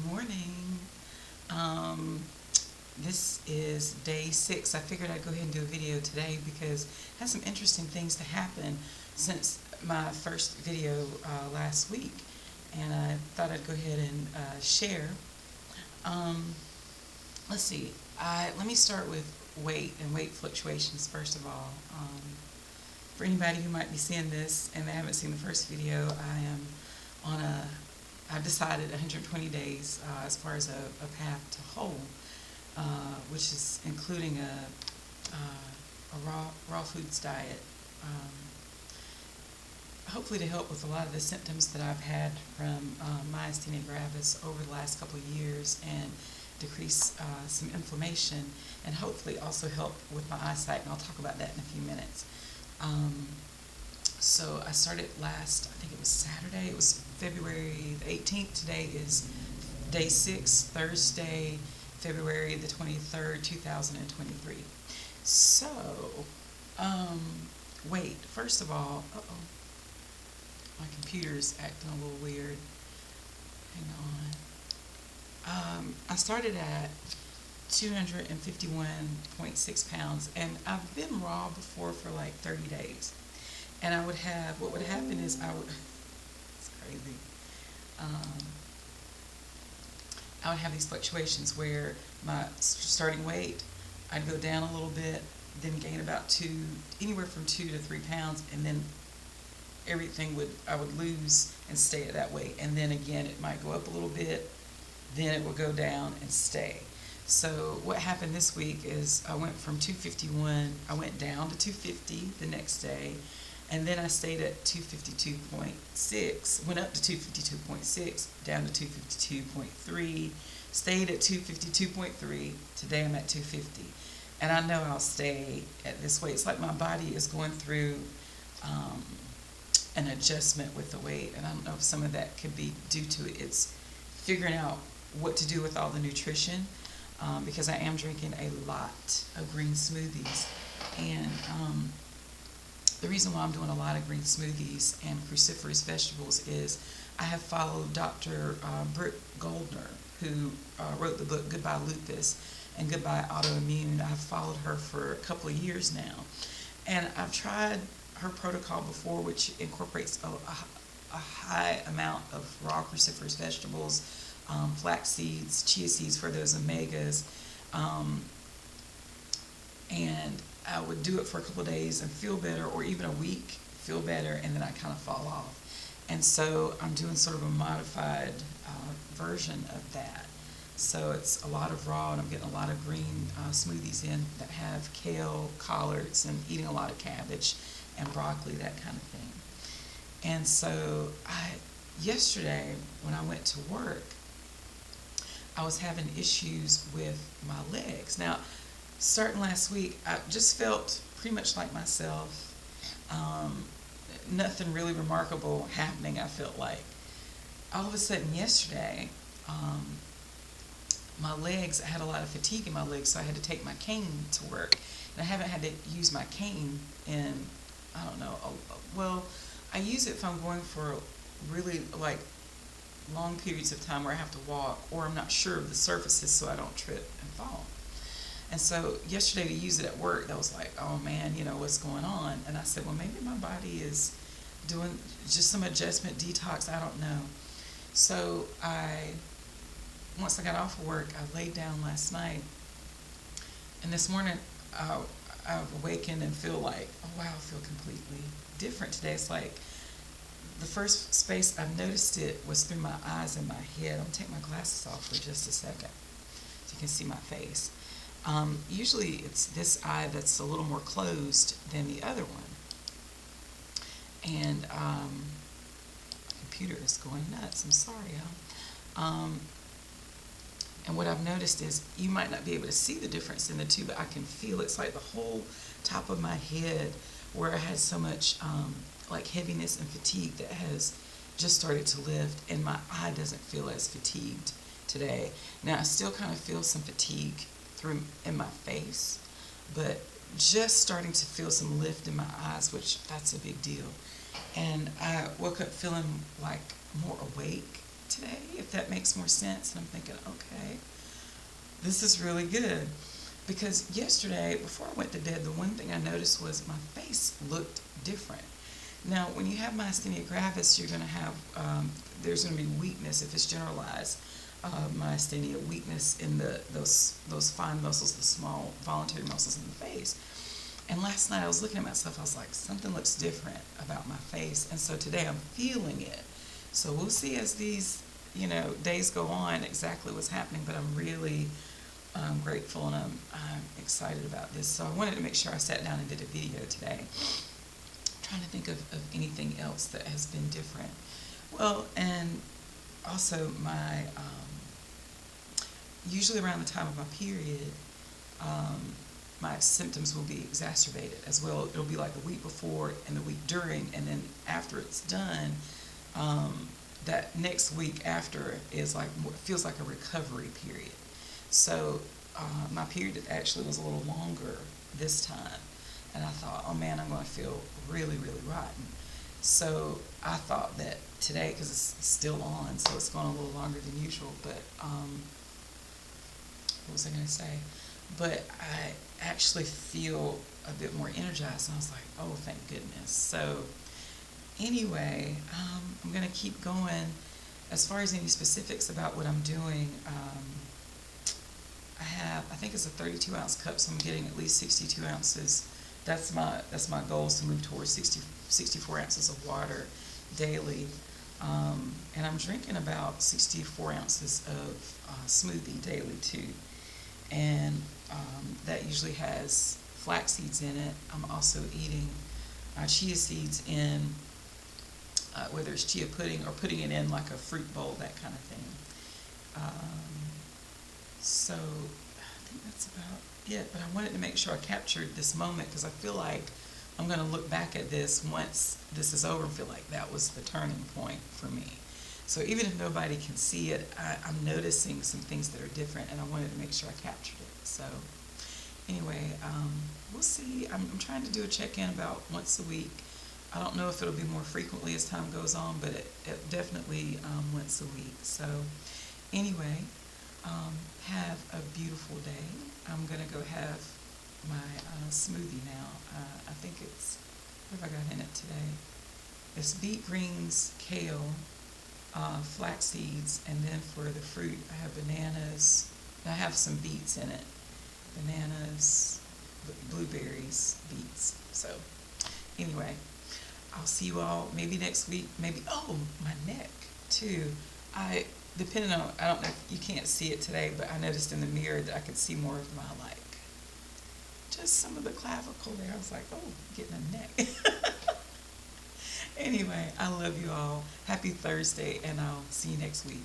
morning. Um, this is day 6. I figured I'd go ahead and do a video today because I had some interesting things to happen since my first video last week, and I thought I'd go ahead and share. Um, let's see. Let me start with weight and weight fluctuations first of all. For anybody who might be seeing this and they haven't seen the first video, I've decided 120 days as far as a path to whole, which is including a raw foods diet, hopefully to help with a lot of the symptoms that I've had from myasthenia gravis over the last couple of years and decrease some inflammation, and hopefully also help with my eyesight, and I'll talk about that in a few minutes. So I started last, I think it was Saturday, it was February the 18th. Today is day 6, Thursday, February the 23rd, 2023. So, weight, first of all, my computer's acting a little weird. Hang on. I started at 251.6 pounds, and I've been raw before for like 30 days. And what would happen is it's crazy. I would have these fluctuations where my starting weight, I'd go down a little bit, then gain about anywhere from 2 to 3 pounds, and then I would lose and stay at that weight. And then again, it might go up a little bit, then it would go down and stay. So what happened this week is I went from 251, I went down to 250 the next day, and then I stayed at 252.6, went up to 252.6, down to 252.3, stayed at 252.3, today I'm at 250. And I know I'll stay at this weight. It's like my body is going through an adjustment with the weight, and I don't know if some of that could be due to it's figuring out what to do with all the nutrition, because I am drinking a lot of green smoothies, and the reason why I'm doing a lot of green smoothies and cruciferous vegetables is I have followed Dr. Britt Goldner, who wrote the book Goodbye Lupus and Goodbye Autoimmune. I've followed her for a couple of years now, and I've tried her protocol before, which incorporates a high amount of raw cruciferous vegetables, flax seeds, chia seeds for those omegas, and I would do it for a couple of days and feel better, or even a week, feel better, and then I kind of fall off. And so I'm doing sort of a modified version of that. So it's a lot of raw, and I'm getting a lot of green smoothies in that have kale, collards, and eating a lot of cabbage and broccoli, that kind of thing. And so yesterday when I went to work, I was having issues with my legs. Now, starting last week, I just felt pretty much like myself. Nothing really remarkable happening, I felt like. All of a sudden yesterday, my legs, I had a lot of fatigue in my legs, so I had to take my cane to work. And I haven't had to use my cane in, I don't know, well, I use it if I'm going for really like long periods of time where I have to walk, or I'm not sure of the surfaces so I don't trip and fall. And so yesterday to use it at work, that was like, oh man, what's going on? And I said, well, maybe my body is doing just some adjustment, detox, I don't know. So once I got off of work, I laid down last night, and this morning I've awakened and feel like, oh wow, I feel completely different today. It's like the first space I've noticed it was through my eyes and my head. I'm going to take my glasses off for just a second so you can see my face. Usually it's this eye that's a little more closed than the other one. And my computer is going nuts. I'm sorry, y'all. And what I've noticed is you might not be able to see the difference in the two, but I can feel it's like the whole top of my head where I had so much like heaviness and fatigue that has just started to lift, and my eye doesn't feel as fatigued today. Now I still kind of feel some fatigue in my face, but just starting to feel some lift in my eyes, which that's a big deal. And I woke up feeling like more awake, today, if that makes more sense. And I'm thinking, okay, this is really good. Because yesterday, before I went to bed, the one thing I noticed was my face looked different. Now, when you have myasthenia gravis, you're going to have, there's going to be weakness if it's generalized. Myasthenia, weakness in those fine muscles, the small voluntary muscles in the face. And last night I was looking at myself, I was like, something looks different about my face. And so today I'm feeling it. So we'll see as these, days go on exactly what's happening, but I'm really grateful and I'm excited about this. So I wanted to make sure I sat down and did a video today. I'm trying to think of anything else that has been different. Well, and also usually around the time of my period, my symptoms will be exacerbated as well. It'll be like the week before and the week during, and then after it's done, that next week after is like, feels like a recovery period. So my period actually was a little longer this time, and I thought, oh man, I'm going to feel really, really rotten. So I thought that today, because it's still on, so it's going a little longer than usual, but what was I going to say? But I actually feel a bit more energized, and I was like, oh, thank goodness. So anyway, I'm going to keep going. As far as any specifics about what I'm doing, I think it's a 32-ounce cup, so I'm getting at least 62 ounces. That's my goal, is to move towards 64 ounces of water daily. And I'm drinking about 64 ounces of smoothie daily too. And that usually has flax seeds in it. I'm also eating chia seeds in, whether it's chia pudding or putting it in like a fruit bowl, that kind of thing. So I think that's about it. But I wanted to make sure I captured this moment, because I feel like I'm going to look back at this once this is over and feel like that was the turning point for me. So even if nobody can see it, I'm noticing some things that are different, and I wanted to make sure I captured it. So anyway, we'll see. I'm trying to do a check-in about once a week. I don't know if it'll be more frequently as time goes on, but it definitely once a week. So anyway, have a beautiful day. I'm going to go have my smoothie now. I think it's, what have I got in it today? It's beet greens, kale, flax seeds, and then for the fruit I have bananas. I have some beets in it. Bananas, blueberries, beets. So anyway, I'll see you all maybe next week. Maybe, oh, my neck too. Depending on, I don't know, you can't see it today, but I noticed in the mirror that I could see more of my, just some of the clavicle there. I was like, oh, getting a neck. Anyway, I love you all. Happy Thursday, and I'll see you next week.